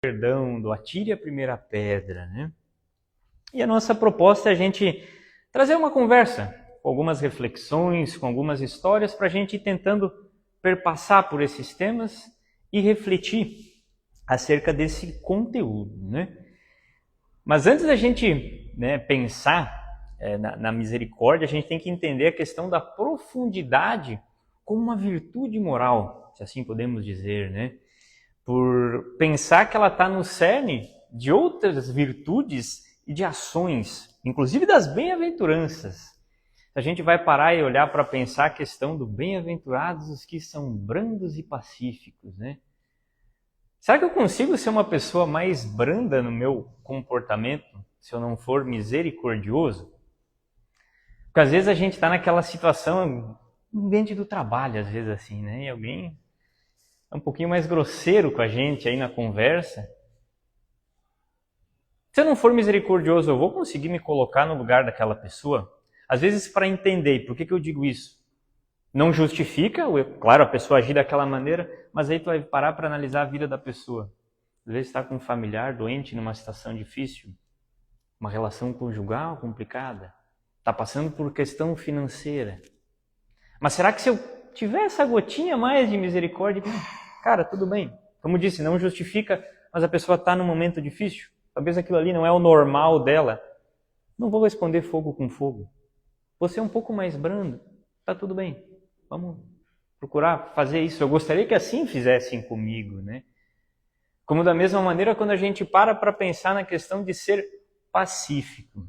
Perdão, do atire a primeira pedra, né? E a nossa proposta é a gente trazer uma conversa, com algumas reflexões, com algumas histórias, para a gente ir tentando perpassar por esses temas e refletir acerca desse conteúdo, né? Mas antes da gente pensar na misericórdia, a gente tem que entender a questão da profundidade como uma virtude moral, se assim podemos dizer, né? Por pensar que ela está no cerne de outras virtudes e de ações, inclusive das bem-aventuranças. Se a gente vai parar e olhar para pensar a questão do bem-aventurados os que são brandos e pacíficos, né? Será que eu consigo ser uma pessoa mais branda no meu comportamento se eu não for misericordioso? Porque às vezes a gente está naquela situação, no ambiente do trabalho, às vezes assim, né? E alguém é um pouquinho mais grosseiro com a gente aí na conversa. Se eu não for misericordioso, eu vou conseguir me colocar no lugar daquela pessoa? Às vezes, para entender, por que eu digo isso? Não justifica, claro, a pessoa agir daquela maneira, mas aí tu vai parar para analisar a vida da pessoa. Às vezes está com um familiar doente numa situação difícil, uma relação conjugal complicada, está passando por questão financeira. Mas será que se eu tiver essa gotinha mais de misericórdia, cara, tudo bem. Como disse, não justifica, mas a pessoa está num momento difícil. Talvez aquilo ali não é o normal dela. Não vou responder fogo com fogo. Você é um pouco mais brando. Tá tudo bem. Vamos procurar fazer isso. Eu gostaria que assim fizessem comigo, né? Como da mesma maneira, quando a gente para pensar na questão de ser pacífico.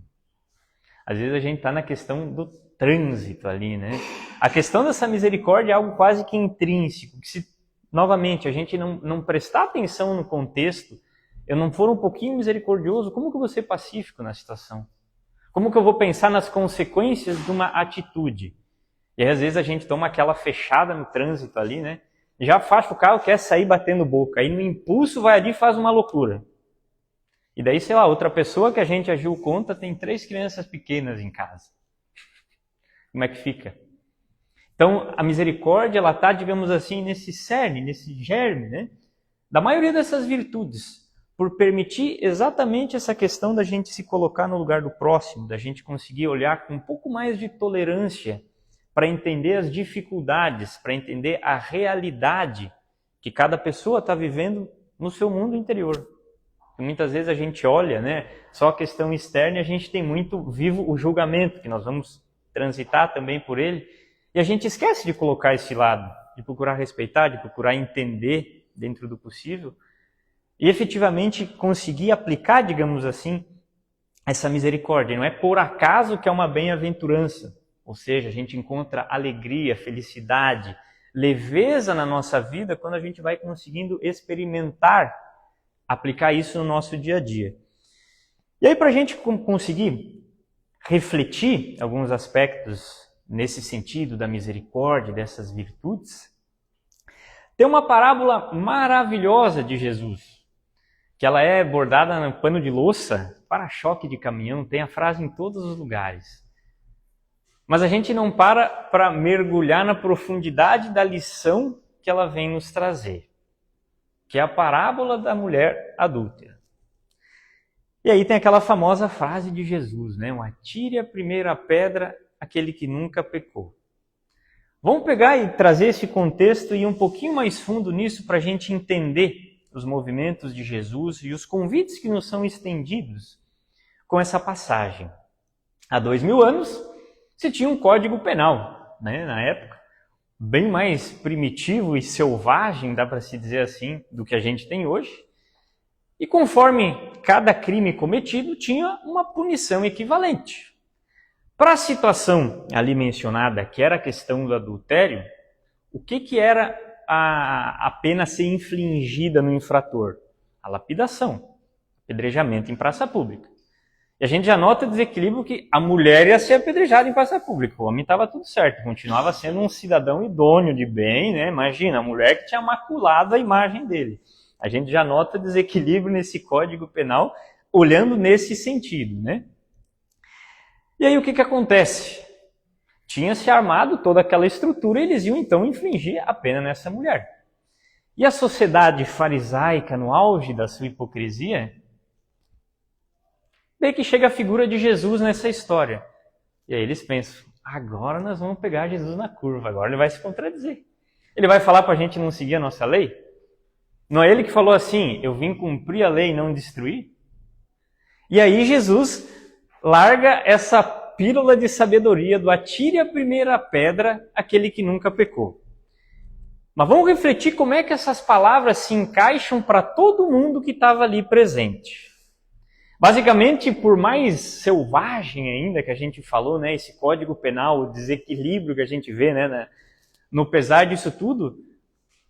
Às vezes a gente está na questão do trânsito ali, né? A questão dessa misericórdia é algo quase que intrínseco, que se, novamente, a gente não prestar atenção no contexto, eu não for um pouquinho misericordioso, como que eu vou ser pacífico na situação? Como que eu vou pensar nas consequências de uma atitude? E aí, às vezes a gente toma aquela fechada no trânsito ali, né? Já afasta o carro, quer sair batendo boca, aí no impulso vai ali e faz uma loucura. E daí, sei lá, outra pessoa que a gente agiu contra tem 3 crianças pequenas em casa. Como é que fica? Então, a misericórdia, ela está, digamos assim, nesse cerne, nesse germe, né? Da maioria dessas virtudes, por permitir exatamente essa questão da gente se colocar no lugar do próximo, da gente conseguir olhar com um pouco mais de tolerância para entender as dificuldades, para entender a realidade que cada pessoa está vivendo no seu mundo interior. E muitas vezes a gente olha, né, só a questão externa e a gente tem muito vivo o julgamento, que nós vamos transitar também por ele, e a gente esquece de colocar esse lado, de procurar respeitar, de procurar entender dentro do possível, e efetivamente conseguir aplicar, digamos assim, essa misericórdia. Não é por acaso que é uma bem-aventurança, ou seja, a gente encontra alegria, felicidade, leveza na nossa vida quando a gente vai conseguindo experimentar, aplicar isso no nosso dia a dia. E aí, para a gente conseguir refletir alguns aspectos nesse sentido da misericórdia, dessas virtudes, tem uma parábola maravilhosa de Jesus, que ela é bordada no pano de louça, para-choque de caminhão, tem a frase em todos os lugares. Mas a gente não para mergulhar na profundidade da lição que ela vem nos trazer, que é a parábola da mulher adúltera. E aí tem aquela famosa frase de Jesus, né? Atire a primeira pedra aquele que nunca pecou. Vamos pegar e trazer esse contexto e ir um pouquinho mais fundo nisso para a gente entender os movimentos de Jesus e os convites que nos são estendidos com essa passagem. Há 2000 anos se tinha um código penal, né? Na época, bem mais primitivo e selvagem, dá para se dizer assim, do que a gente tem hoje. E conforme cada crime cometido, tinha uma punição equivalente. Para a situação ali mencionada, que era a questão do adultério, o que era a pena ser infligida no infrator? A lapidação, apedrejamento em praça pública. E a gente já nota o desequilíbrio que a mulher ia ser apedrejada em praça pública. O homem estava tudo certo, continuava sendo um cidadão idôneo de bem, né? Imagina, a mulher que tinha maculado a imagem dele. A gente já nota desequilíbrio nesse Código Penal, olhando nesse sentido, né? E aí o que acontece? Tinha se armado toda aquela estrutura e eles iam então infligir a pena nessa mulher. E a sociedade farisaica, no auge da sua hipocrisia, vê que chega a figura de Jesus nessa história. E aí eles pensam, agora nós vamos pegar Jesus na curva, agora ele vai se contradizer. Ele vai falar para a gente não seguir a nossa lei? Não é ele que falou assim, eu vim cumprir a lei e não destruir? E aí Jesus larga essa pílula de sabedoria do atire a primeira pedra aquele que nunca pecou. Mas vamos refletir como é que essas palavras se encaixam para todo mundo que estava ali presente. Basicamente, por mais selvagem ainda que a gente falou, né, esse código penal, o desequilíbrio que a gente vê, né, no pesar disso tudo,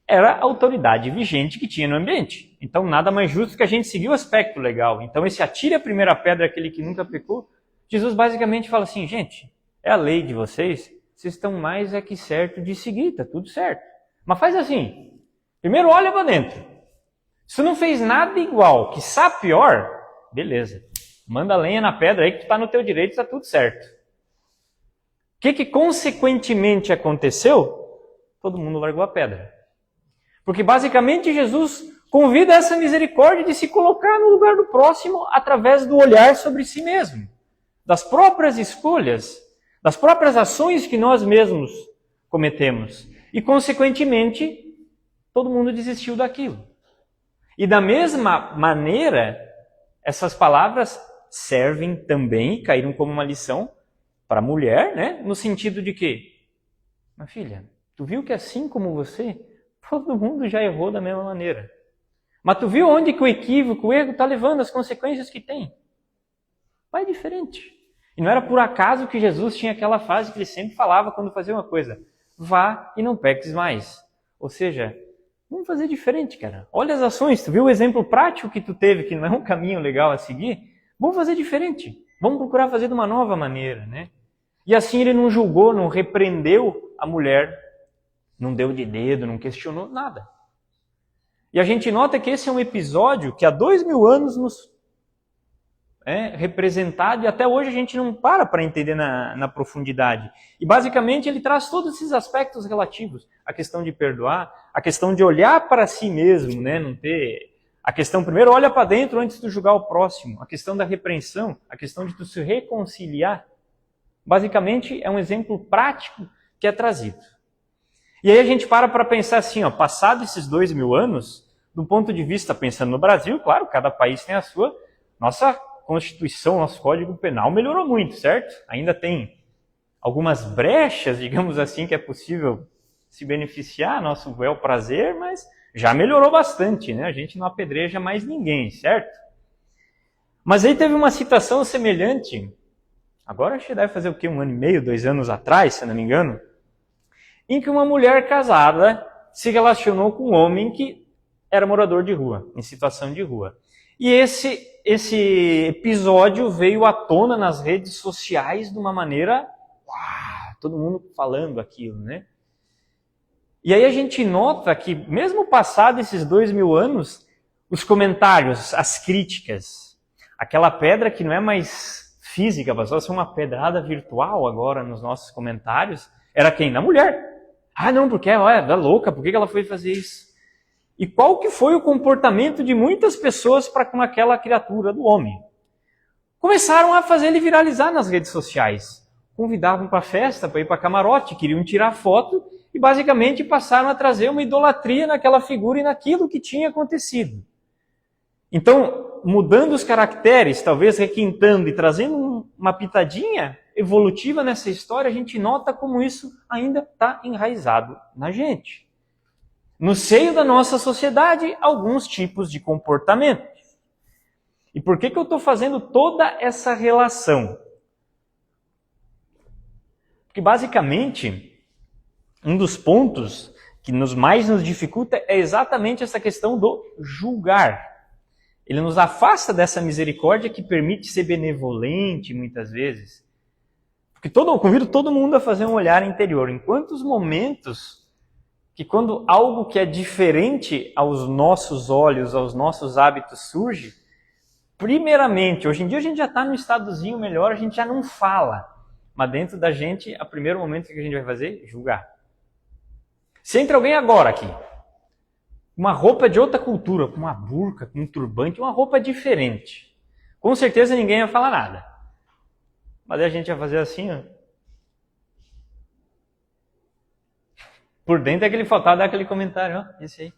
era a autoridade vigente que tinha no ambiente. Então, nada mais justo que a gente seguir o aspecto legal. Então, esse atire a primeira pedra aquele que nunca pecou, Jesus basicamente fala assim, gente, é a lei de vocês estão mais é que certo de seguir, tá tudo certo. Mas faz assim, primeiro olha para dentro. Se não fez nada igual, que sabe pior, beleza. Manda lenha na pedra aí que tu tá no teu direito, tá tudo certo. O que consequentemente aconteceu? Todo mundo largou a pedra. Porque basicamente Jesus convida essa misericórdia de se colocar no lugar do próximo através do olhar sobre si mesmo. Das próprias escolhas, das próprias ações que nós mesmos cometemos. E, consequentemente, todo mundo desistiu daquilo. E da mesma maneira, essas palavras servem também, caíram como uma lição para a mulher, né? No sentido de que, minha filha, tu viu que assim como você, todo mundo já errou da mesma maneira. Mas tu viu onde que o equívoco, o erro está levando, as consequências que tem? Vai diferente. E não era por acaso que Jesus tinha aquela frase que ele sempre falava quando fazia uma coisa. Vá e não peques mais. Ou seja, vamos fazer diferente, cara. Olha as ações, tu viu o exemplo prático que tu teve, que não é um caminho legal a seguir? Vamos fazer diferente. Vamos procurar fazer de uma nova maneira, né? E assim ele não julgou, não repreendeu a mulher, não deu de dedo, não questionou nada. E a gente nota que esse é um episódio que há 2000 anos nos é representado e até hoje a gente não para entender na profundidade. E basicamente ele traz todos esses aspectos relativos. A questão de perdoar, a questão de olhar para si mesmo, né? Não ter... A questão, primeiro, olha para dentro antes de julgar o próximo. A questão da repreensão, a questão de tu se reconciliar. Basicamente é um exemplo prático que é trazido. E aí a gente para pensar assim, ó, passado esses 2000 anos, do ponto de vista, pensando no Brasil, claro, cada país tem a sua, nossa Constituição, nosso Código Penal melhorou muito, certo? Ainda tem algumas brechas, digamos assim, que é possível se beneficiar, nosso bel prazer, mas já melhorou bastante, né? A gente não apedreja mais ninguém, certo? Mas aí teve uma situação semelhante, agora acho que deve fazer o quê? 1 ano e meio, 2 anos atrás, se não me engano, em que uma mulher casada se relacionou com um homem que era morador de rua, em situação de rua. E esse episódio veio à tona nas redes sociais de uma maneira... Uau, todo mundo falando aquilo, né? E aí a gente nota que, mesmo passado esses 2000 anos, os comentários, as críticas, aquela pedra que não é mais física, passou a ser uma pedrada virtual agora nos nossos comentários, era quem? Da mulher. Ah, não, porque ela é louca, por que ela foi fazer isso? E qual que foi o comportamento de muitas pessoas para com aquela criatura do homem? Começaram a fazer ele viralizar nas redes sociais. Convidavam para festa, para ir para camarote, queriam tirar foto e basicamente passaram a trazer uma idolatria naquela figura e naquilo que tinha acontecido. Então, mudando os caracteres, talvez requintando e trazendo uma pitadinha evolutiva nessa história, a gente nota como isso ainda está enraizado na gente. No seio da nossa sociedade, alguns tipos de comportamento. E por que eu estou fazendo toda essa relação? Porque basicamente, um dos pontos que mais nos dificulta é exatamente essa questão do julgar. Ele nos afasta dessa misericórdia que permite ser benevolente muitas vezes. Porque eu convido todo mundo a fazer um olhar interior. Em quantos momentos que quando algo que é diferente aos nossos olhos, aos nossos hábitos surge, primeiramente, hoje em dia a gente já está num estadozinho melhor, a gente já não fala. Mas dentro da gente, o primeiro momento que a gente vai fazer? Julgar. Se entra alguém agora aqui, uma roupa de outra cultura, com uma burca, com um turbante, uma roupa diferente. Com certeza ninguém ia falar nada. Mas a gente ia fazer assim, ó. Por dentro é que ele faltava dar aquele comentário, ó, esse aí.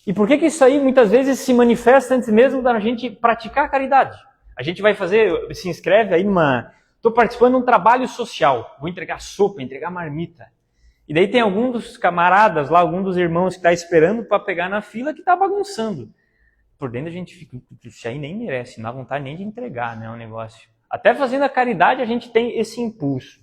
E por que isso aí muitas vezes se manifesta antes mesmo da gente praticar a caridade? A gente vai fazer, se inscreve aí estou participando de um trabalho social, vou entregar sopa, entregar marmita. E daí tem algum dos camaradas lá, algum dos irmãos que está esperando para pegar na fila que está bagunçando. Por dentro a gente fica, isso aí nem merece, não dá vontade nem de entregar, né, o negócio. Até fazendo a caridade a gente tem esse impulso.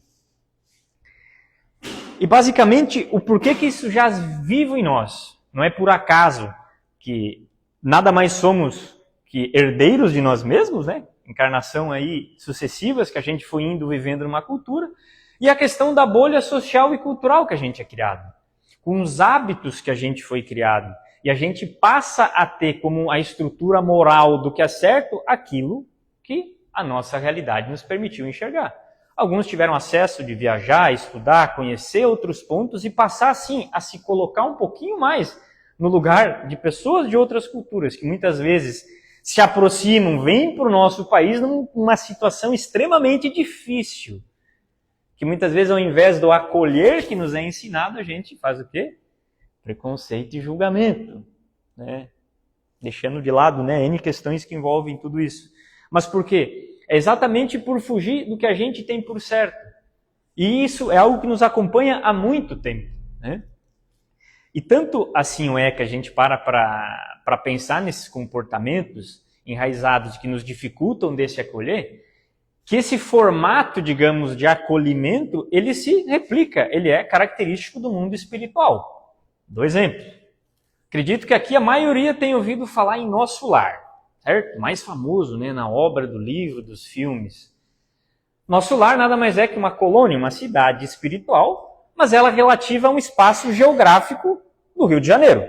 E basicamente, o porquê que isso já vive em nós? Não é por acaso que nada mais somos que herdeiros de nós mesmos, né? Encarnação aí sucessivas que a gente foi indo vivendo numa cultura. E a questão da bolha social e cultural que a gente é criado. Com os hábitos que a gente foi criado. E a gente passa a ter como a estrutura moral do que é certo aquilo que a nossa realidade nos permitiu enxergar. Alguns tiveram acesso de viajar, estudar, conhecer outros pontos e passar, assim, a se colocar um pouquinho mais no lugar de pessoas de outras culturas, que muitas vezes se aproximam, vêm para o nosso país numa situação extremamente difícil. Que muitas vezes, ao invés do acolher que nos é ensinado, a gente faz o quê? Preconceito e julgamento, né? Deixando de lado, né, N questões que envolvem tudo isso. Mas por quê? É exatamente por fugir do que a gente tem por certo. E isso é algo que nos acompanha há muito tempo, né? E tanto assim é que a gente para pensar nesses comportamentos enraizados que nos dificultam desse acolher, que esse formato, digamos, de acolhimento, ele se replica, ele é característico do mundo espiritual. Dou exemplo. Acredito que aqui a maioria tem ouvido falar em Nosso Lar, certo? Mais famoso, né, na obra do livro, dos filmes. Nosso Lar nada mais é que uma colônia, uma cidade espiritual, mas ela é relativa a um espaço geográfico do Rio de Janeiro.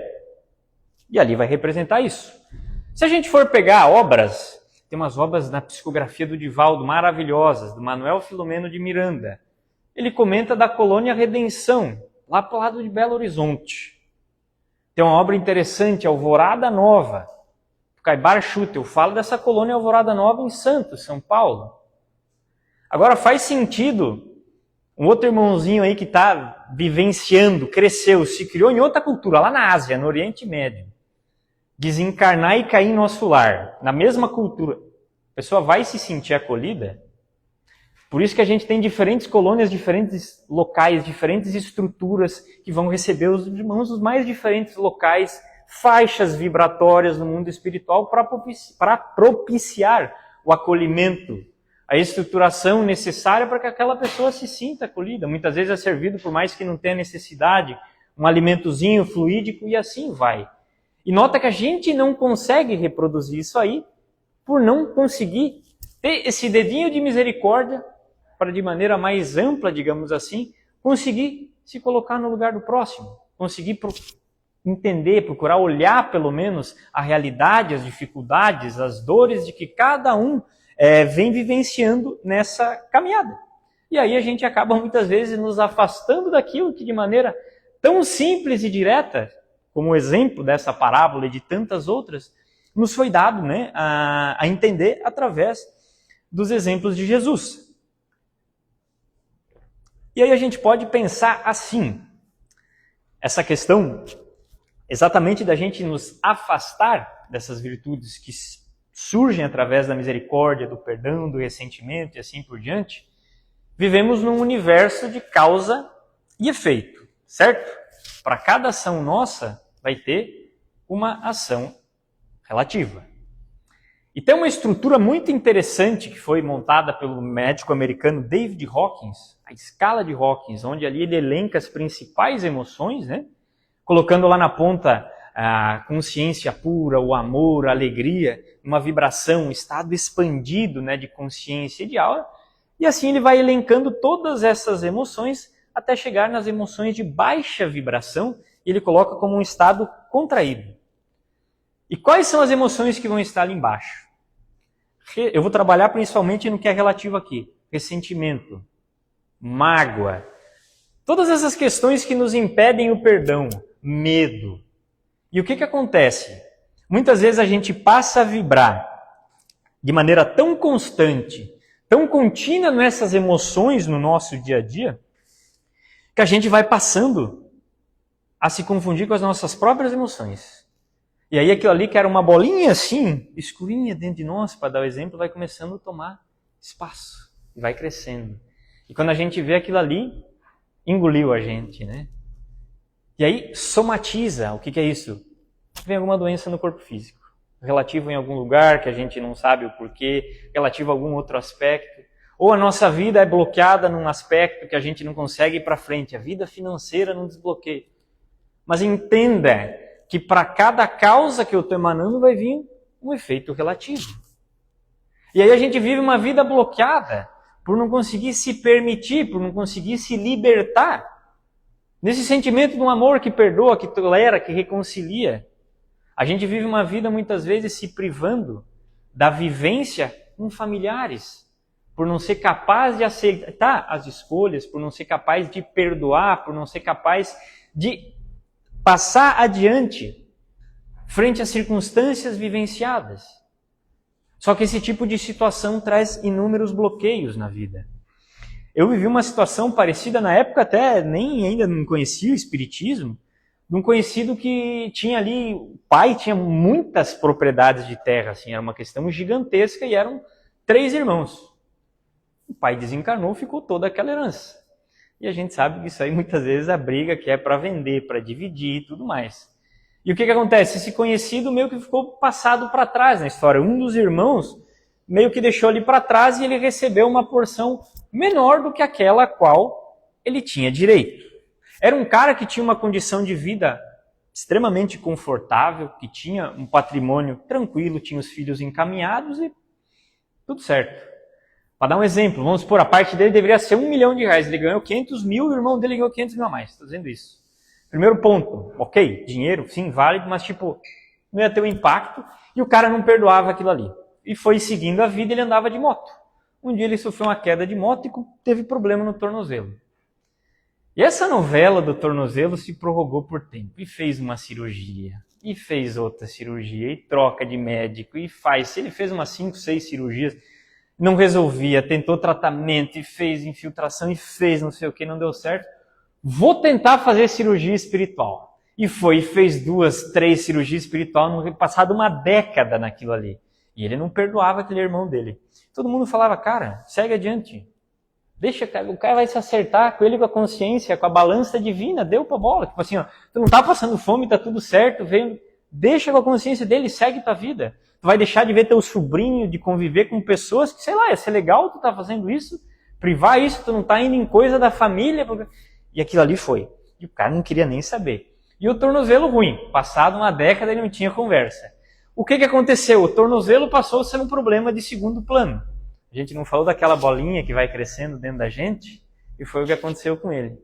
E ali vai representar isso. Se a gente for pegar obras, tem umas obras na psicografia do Divaldo maravilhosas, do Manuel Filomeno de Miranda. Ele comenta da colônia Redenção, lá para o lado de Belo Horizonte. Tem uma obra interessante, Alvorada Nova, do Caibar Schutel, fala dessa colônia Alvorada Nova em Santos, São Paulo. Agora faz sentido um outro irmãozinho aí que está vivenciando, cresceu, se criou em outra cultura, lá na Ásia, no Oriente Médio, desencarnar e cair em Nosso Lar, na mesma cultura, a pessoa vai se sentir acolhida? Por isso que a gente tem diferentes colônias, diferentes locais, diferentes estruturas que vão receber os irmãos dos mais diferentes locais, faixas vibratórias no mundo espiritual para propiciar o acolhimento, a estruturação necessária para que aquela pessoa se sinta acolhida. Muitas vezes é servido, por mais que não tenha necessidade, um alimentozinho fluídico e assim vai. E nota que a gente não consegue reproduzir isso aí por não conseguir ter esse dedinho de misericórdia para, de maneira mais ampla, digamos assim, conseguir se colocar no lugar do próximo, conseguir entender, procurar olhar pelo menos a realidade, as dificuldades, as dores de que cada um vem vivenciando nessa caminhada. E aí a gente acaba muitas vezes nos afastando daquilo que de maneira tão simples e direta, como o exemplo dessa parábola e de tantas outras, nos foi dado, né, a entender através dos exemplos de Jesus. E aí a gente pode pensar assim, essa questão exatamente da gente nos afastar dessas virtudes que surgem através da misericórdia, do perdão, do ressentimento e assim por diante, vivemos num universo de causa e efeito, certo? Para cada ação nossa vai ter uma ação relativa. E tem uma estrutura muito interessante que foi montada pelo médico americano David Hawkins, a escala de Hawkins, onde ali ele elenca as principais emoções, né? Colocando lá na ponta a consciência pura, o amor, a alegria, uma vibração, um estado expandido, né, de consciência e de aura. E assim ele vai elencando todas essas emoções até chegar nas emoções de baixa vibração, e ele coloca como um estado contraído. E quais são as emoções que vão estar ali embaixo? Eu vou trabalhar principalmente no que é relativo aqui. Ressentimento, mágoa, todas essas questões que nos impedem o perdão, medo. E o que acontece? Muitas vezes a gente passa a vibrar de maneira tão constante, tão contínua nessas emoções no nosso dia a dia, que a gente vai passando a se confundir com as nossas próprias emoções. E aí aquilo ali que era uma bolinha assim, escurinha dentro de nós, para dar o exemplo, vai começando a tomar espaço e vai crescendo. E quando a gente vê aquilo ali, engoliu a gente, né? E aí somatiza. O que é isso? Vem alguma doença no corpo físico, relativo em algum lugar que a gente não sabe o porquê, relativo a algum outro aspecto. Ou a nossa vida é bloqueada num aspecto que a gente não consegue ir para frente. A vida financeira não desbloqueia. Mas entenda que para cada causa que eu estou emanando vai vir um efeito relativo. E aí a gente vive uma vida bloqueada por não conseguir se permitir, por não conseguir se libertar nesse sentimento de um amor que perdoa, que tolera, que reconcilia. A gente vive uma vida muitas vezes se privando da vivência com familiares, por não ser capaz de aceitar as escolhas, por não ser capaz de perdoar, por não ser capaz de passar adiante frente às circunstâncias vivenciadas. Só que esse tipo de situação traz inúmeros bloqueios na vida. Eu vivi uma situação parecida na época, até ainda não conhecia o espiritismo, de um conhecido que tinha ali, o pai tinha muitas propriedades de terra, assim, era uma questão gigantesca e eram 3 irmãos. O pai desencarnou, ficou toda aquela herança. E a gente sabe que isso aí muitas vezes a briga que é para vender, para dividir e tudo mais. E o que acontece? Esse conhecido meio que ficou passado para trás na história. Um dos irmãos meio que deixou ele para trás e ele recebeu uma porção menor do que aquela a qual ele tinha direito. Era um cara que tinha uma condição de vida extremamente confortável, que tinha um patrimônio tranquilo, tinha os filhos encaminhados e tudo certo. Para dar um exemplo, vamos supor, a parte dele deveria ser R$1 milhão, ele ganhou 500 mil, o irmão dele ganhou 500 mil a mais, estou dizendo isso. Primeiro ponto, ok, dinheiro, sim, válido, mas tipo, não ia ter um impacto e o cara não perdoava aquilo ali. E foi seguindo a vida, ele andava de moto. Um dia ele sofreu uma queda de moto e teve problema no tornozelo. E essa novela do tornozelo se prorrogou por tempo. E fez uma cirurgia, e fez outra cirurgia, e troca de médico, e faz. Ele fez umas 5, 6 cirurgias, não resolvia, tentou tratamento, e fez infiltração, e fez não sei o que, não deu certo. Vou tentar fazer cirurgia espiritual. E foi, fez 2, 3 cirurgias espirituais, passado uma década naquilo ali. E ele não perdoava aquele irmão dele. Todo mundo falava, cara, segue adiante. Deixa, o cara vai se acertar com ele, com a consciência, com a balança divina, deu pra bola. Tipo assim, ó, tu não tá passando fome, tá tudo certo, vem, deixa com a consciência dele, segue tua vida. Tu vai deixar de ver teu sobrinho, de conviver com pessoas que, sei lá, ia ser legal tu tá fazendo isso, privar isso, tu não tá indo em coisa da família. E aquilo ali foi. E o cara não queria nem saber. E o tornozelo ruim, passado uma década ele não tinha conversa. O que aconteceu? O tornozelo passou a ser um problema de segundo plano. A gente não falou daquela bolinha que vai crescendo dentro da gente? E foi o que aconteceu com ele.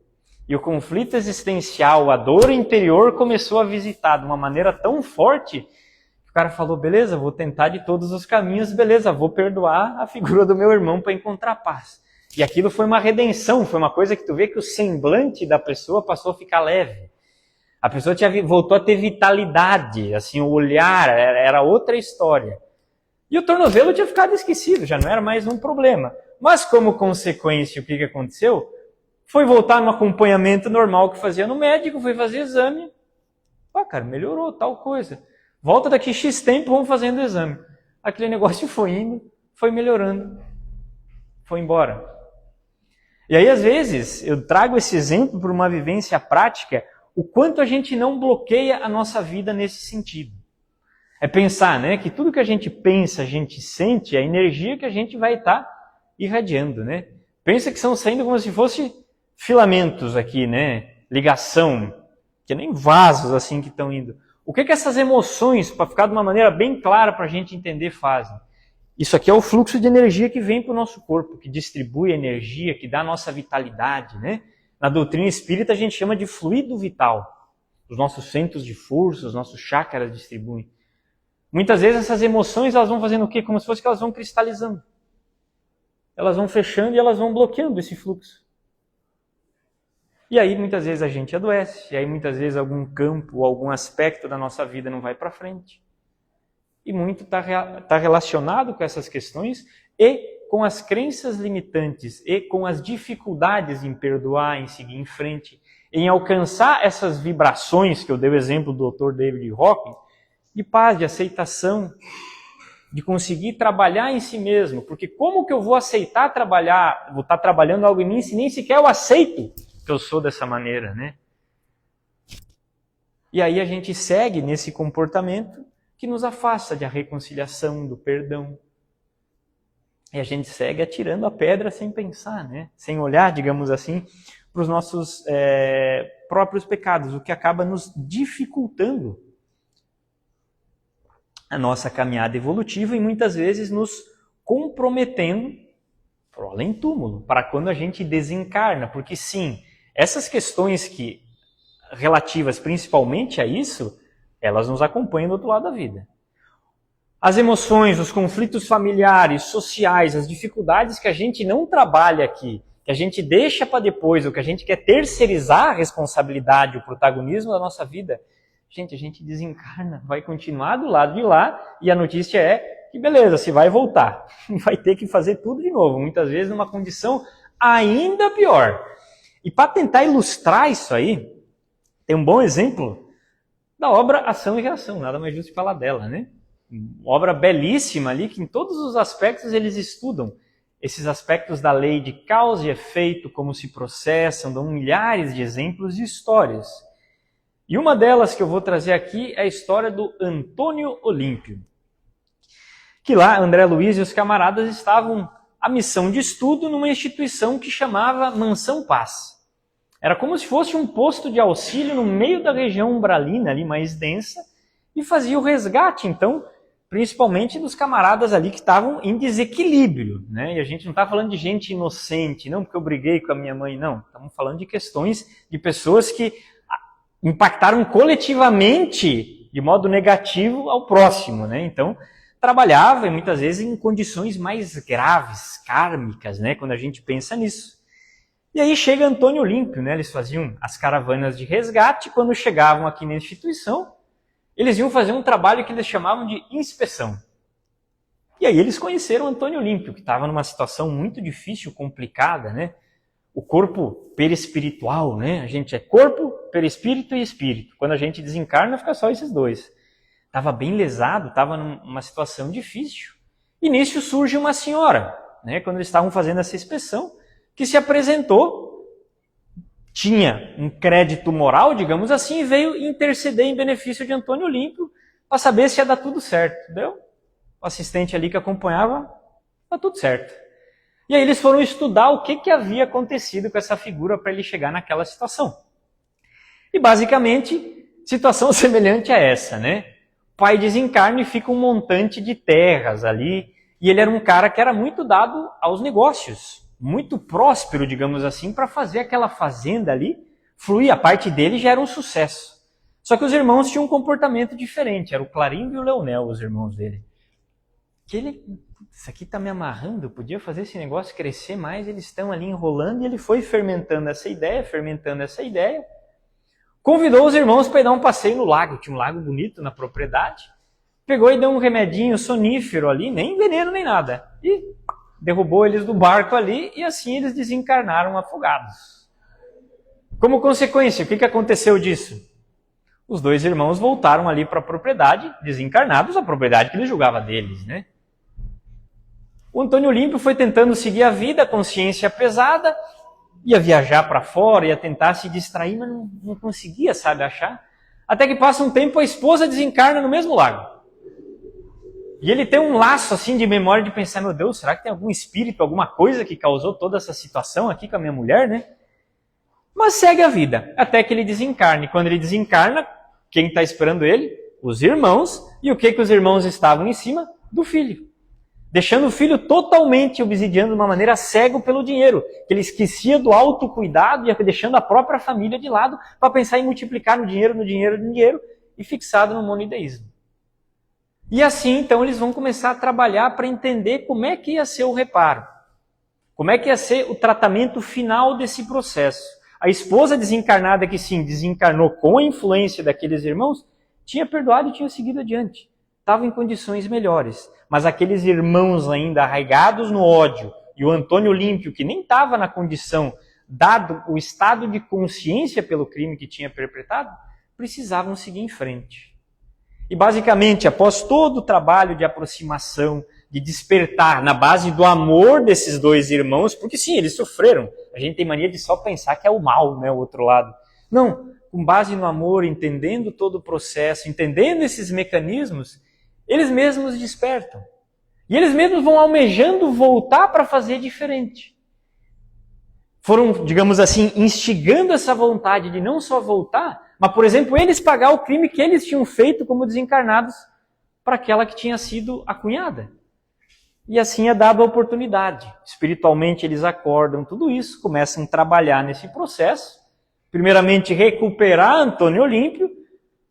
E o conflito existencial, a dor interior começou a visitar de uma maneira tão forte que o cara falou, beleza, vou tentar de todos os caminhos, beleza, vou perdoar a figura do meu irmão para encontrar paz. E aquilo foi uma redenção, foi uma coisa que tu vê que o semblante da pessoa passou a ficar leve. A pessoa voltou a ter vitalidade, assim, o olhar era outra história. E o tornozelo tinha ficado esquecido, já não era mais um problema. Mas como consequência, o que aconteceu? Foi voltar no acompanhamento normal que fazia no médico, foi fazer exame. Ah, cara, melhorou, tal coisa. Volta daqui X tempo, vamos fazendo o exame. Aquele negócio foi indo, foi melhorando, foi embora. E aí, às vezes, eu trago esse exemplo por uma vivência prática, o quanto a gente não bloqueia a nossa vida nesse sentido. É pensar, né, que tudo que a gente pensa, a gente sente, é a energia que a gente vai estar irradiando, né? Pensa que são saindo como se fosse filamentos aqui, né? Ligação, que nem vasos assim que estão indo. O que essas emoções, para ficar de uma maneira bem clara para a gente entender, fazem? Isso aqui é o fluxo de energia que vem para o nosso corpo, que distribui a energia, que dá a nossa vitalidade, né? Na doutrina espírita a gente chama de fluido vital. Os nossos centros de força, os nossos chakras distribuem. Muitas vezes essas emoções elas vão fazendo o quê? Como se fosse que elas vão cristalizando. Elas vão fechando e elas vão bloqueando esse fluxo. E aí muitas vezes a gente adoece, e aí muitas vezes algum campo, algum aspecto da nossa vida não vai para frente. E muito está relacionado com essas questões e com as crenças limitantes e com as dificuldades em perdoar, em seguir em frente, em alcançar essas vibrações, que eu dei o exemplo do Dr. David Hawkins, de paz, de aceitação, de conseguir trabalhar em si mesmo. Porque como que eu vou aceitar trabalhar, vou estar trabalhando algo em mim se nem sequer eu aceito que eu sou dessa maneira, né? E aí a gente segue nesse comportamento que nos afasta da reconciliação, do perdão. E a gente segue atirando a pedra sem pensar, né? Sem olhar, digamos assim, para os nossos próprios pecados, o que acaba nos dificultando a nossa caminhada evolutiva e muitas vezes nos comprometendo para o além-túmulo, para quando a gente desencarna. Porque sim, essas questões que relativas principalmente a isso, elas nos acompanham do outro lado da vida. As emoções, os conflitos familiares, sociais, as dificuldades que a gente não trabalha aqui, que a gente deixa para depois, ou que a gente quer terceirizar a responsabilidade, o protagonismo da nossa vida, gente, a gente desencarna, vai continuar do lado de lá, e a notícia é que beleza, se vai voltar, vai ter que fazer tudo de novo, muitas vezes numa condição ainda pior. E para tentar ilustrar isso aí, tem um bom exemplo da obra Ação e Reação, nada mais justo que falar dela, né? Uma obra belíssima ali, que em todos os aspectos eles estudam esses aspectos da lei de causa e efeito, como se processam, dão milhares de exemplos e histórias. E uma delas que eu vou trazer aqui é a história do Antônio Olímpio. Que lá, André Luiz e os camaradas estavam à missão de estudo numa instituição que chamava Mansão Paz. Era como se fosse um posto de auxílio no meio da região umbralina, ali mais densa, e fazia o resgate, então, principalmente dos camaradas ali que estavam em desequilíbrio, né? E a gente não está falando de gente inocente, não porque eu briguei com a minha mãe, não. Estamos falando de questões de pessoas que impactaram coletivamente, de modo negativo, ao próximo, né? Então, trabalhava, muitas vezes, em condições mais graves, kármicas, né? Quando a gente pensa nisso. E aí chega Antônio Olímpio, né? Eles faziam as caravanas de resgate, quando chegavam aqui na instituição, eles iam fazer um trabalho que eles chamavam de inspeção. E aí eles conheceram Antônio Olímpio, que estava numa situação muito difícil, complicada, né? O corpo perispiritual, né? A gente é corpo, perispírito e espírito. Quando a gente desencarna, fica só esses dois. Estava bem lesado, estava numa situação difícil. E nisso surge uma senhora, né? Quando eles estavam fazendo essa inspeção, que se apresentou, tinha um crédito moral, digamos assim, e veio interceder em benefício de Antônio Olímpio para saber se ia dar tudo certo. Deu? O assistente ali que acompanhava, tá tudo certo. E aí eles foram estudar o que havia acontecido com essa figura para ele chegar naquela situação. E basicamente, situação semelhante a essa, né? O pai desencarna e fica um montante de terras ali, e ele era um cara que era muito dado aos negócios, muito próspero, digamos assim, para fazer aquela fazenda ali fluir. A parte dele já era um sucesso. Só que os irmãos tinham um comportamento diferente. Era o Clarindo e o Leonel, os irmãos dele. Que ele, isso aqui está me amarrando, eu podia fazer esse negócio crescer mais, eles estão ali enrolando, e ele foi fermentando essa ideia, convidou os irmãos para ir dar um passeio no lago. Tinha um lago bonito na propriedade. Pegou e deu um remedinho sonífero ali, nem veneno nem nada. E derrubou eles do barco ali, e assim eles desencarnaram afogados. Como consequência, o que aconteceu disso? Os dois irmãos voltaram ali para a propriedade, desencarnados, a propriedade que ele julgava deles, né? O Antônio Olímpio foi tentando seguir a vida, a consciência pesada, ia viajar para fora, ia tentar se distrair, mas não conseguia, sabe, achar. Até que passa um tempo, a esposa desencarna no mesmo lago. E ele tem um laço assim de memória de pensar, meu Deus, será que tem algum espírito, alguma coisa que causou toda essa situação aqui com a minha mulher, né? Mas segue a vida, até que ele desencarne. Quando ele desencarna, quem está esperando ele? Os irmãos. E o que os irmãos estavam em cima? Do filho. Deixando o filho totalmente obsidiando de uma maneira cego pelo dinheiro. Que ele esquecia do autocuidado e ia deixando a própria família de lado para pensar em multiplicar no dinheiro e fixado no monoideísmo. E assim, então, eles vão começar a trabalhar para entender como é que ia ser o reparo. Como é que ia ser o tratamento final desse processo. A esposa desencarnada, que sim, desencarnou com a influência daqueles irmãos, tinha perdoado e tinha seguido adiante. Estava em condições melhores. Mas aqueles irmãos ainda arraigados no ódio, e o Antônio Olímpio, que nem estava na condição, dado o estado de consciência pelo crime que tinha perpetrado, precisavam seguir em frente. E basicamente, após todo o trabalho de aproximação, de despertar na base do amor desses dois irmãos, porque sim, eles sofreram. A gente tem mania de só pensar que é o mal, né, o outro lado. Não, com base no amor, entendendo todo o processo, entendendo esses mecanismos, eles mesmos despertam. E eles mesmos vão almejando voltar para fazer diferente. Foram, digamos assim, instigando essa vontade de não só voltar, mas, por exemplo, eles pagar o crime que eles tinham feito como desencarnados para aquela que tinha sido a cunhada. E assim é dada a oportunidade. Espiritualmente eles acordam tudo isso, começam a trabalhar nesse processo. Primeiramente recuperar Antônio Olímpio,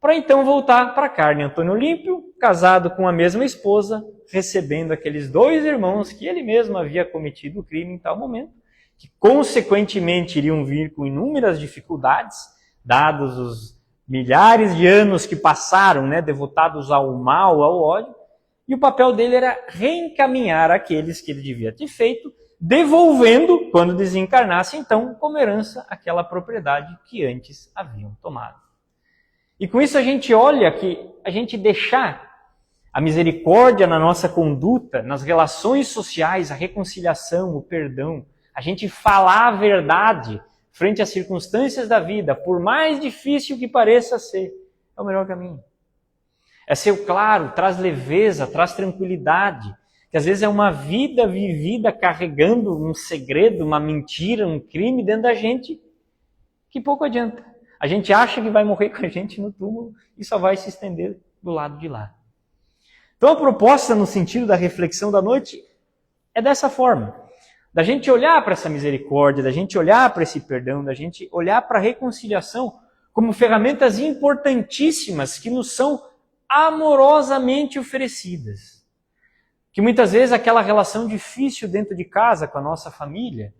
para então voltar para a carne. Antônio Olímpio, casado com a mesma esposa, recebendo aqueles dois irmãos que ele mesmo havia cometido o crime em tal momento, que consequentemente iriam vir com inúmeras dificuldades, dados os milhares de anos que passaram, né, devotados ao mal, ao ódio, e o papel dele era reencaminhar aqueles que ele devia ter feito, devolvendo, quando desencarnasse, então, como herança, aquela propriedade que antes haviam tomado. E com isso a gente olha que a gente deixar a misericórdia na nossa conduta, nas relações sociais, a reconciliação, o perdão, a gente falar a verdade frente às circunstâncias da vida, por mais difícil que pareça ser, é o melhor caminho. É ser claro, traz leveza, traz tranquilidade, que às vezes é uma vida vivida carregando um segredo, uma mentira, um crime dentro da gente, que pouco adianta. A gente acha que vai morrer com a gente no túmulo e só vai se estender do lado de lá. Então a proposta no sentido da reflexão da noite é dessa forma. Da gente olhar para essa misericórdia, da gente olhar para esse perdão, da gente olhar para a reconciliação como ferramentas importantíssimas que nos são amorosamente oferecidas. Que muitas vezes aquela relação difícil dentro de casa com a nossa família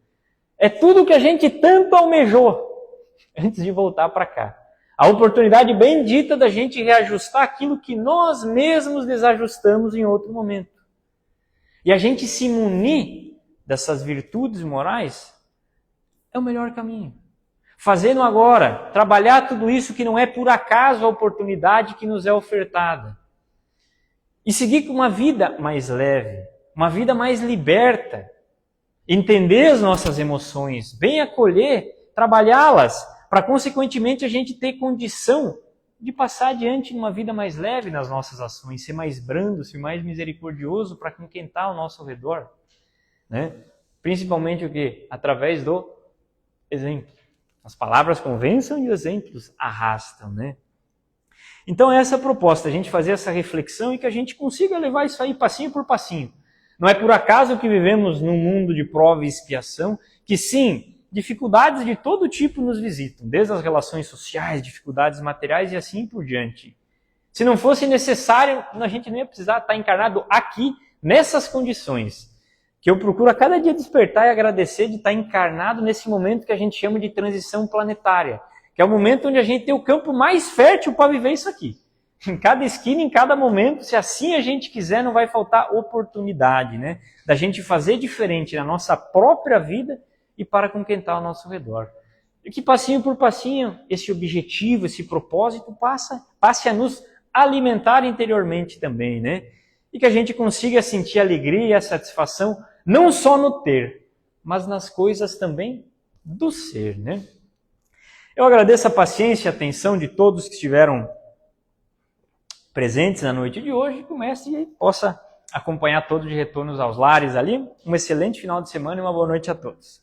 é tudo que a gente tanto almejou antes de voltar para cá. A oportunidade bendita da gente reajustar aquilo que nós mesmos desajustamos em outro momento. E a gente se munir dessas virtudes morais é o melhor caminho. Fazendo agora, trabalhar tudo isso que não é por acaso a oportunidade que nos é ofertada. E seguir com uma vida mais leve, uma vida mais liberta. Entender as nossas emoções, bem acolher, trabalhá-las, para consequentemente a gente ter condição de passar adiante numa vida mais leve nas nossas ações, ser mais brando, ser mais misericordioso para com quem está ao nosso redor. Né? Principalmente o quê? Através do exemplo. As palavras convencem e os exemplos arrastam, né? Então essa é a proposta, a gente fazer essa reflexão e que a gente consiga levar isso aí passinho por passinho. Não é por acaso que vivemos num mundo de prova e expiação, que sim, dificuldades de todo tipo nos visitam, desde as relações sociais, dificuldades materiais e assim por diante. Se não fosse necessário, a gente não ia precisar estar encarnado aqui, nessas condições. Que eu procuro a cada dia despertar e agradecer de estar encarnado nesse momento que a gente chama de transição planetária, que é o momento onde a gente tem o campo mais fértil para viver isso aqui. Em cada esquina, em cada momento, se assim a gente quiser, não vai faltar oportunidade, né? Da gente fazer diferente na nossa própria vida e para com quem está ao nosso redor. E que passinho por passinho, esse objetivo, esse propósito passe a nos alimentar interiormente também, né? E que a gente consiga sentir alegria e a satisfação não só no ter, mas nas coisas também do ser, né? Eu agradeço a paciência e a atenção de todos que estiveram presentes na noite de hoje, que o mestre possa acompanhar todos de retornos aos lares ali. Um excelente final de semana e uma boa noite a todos.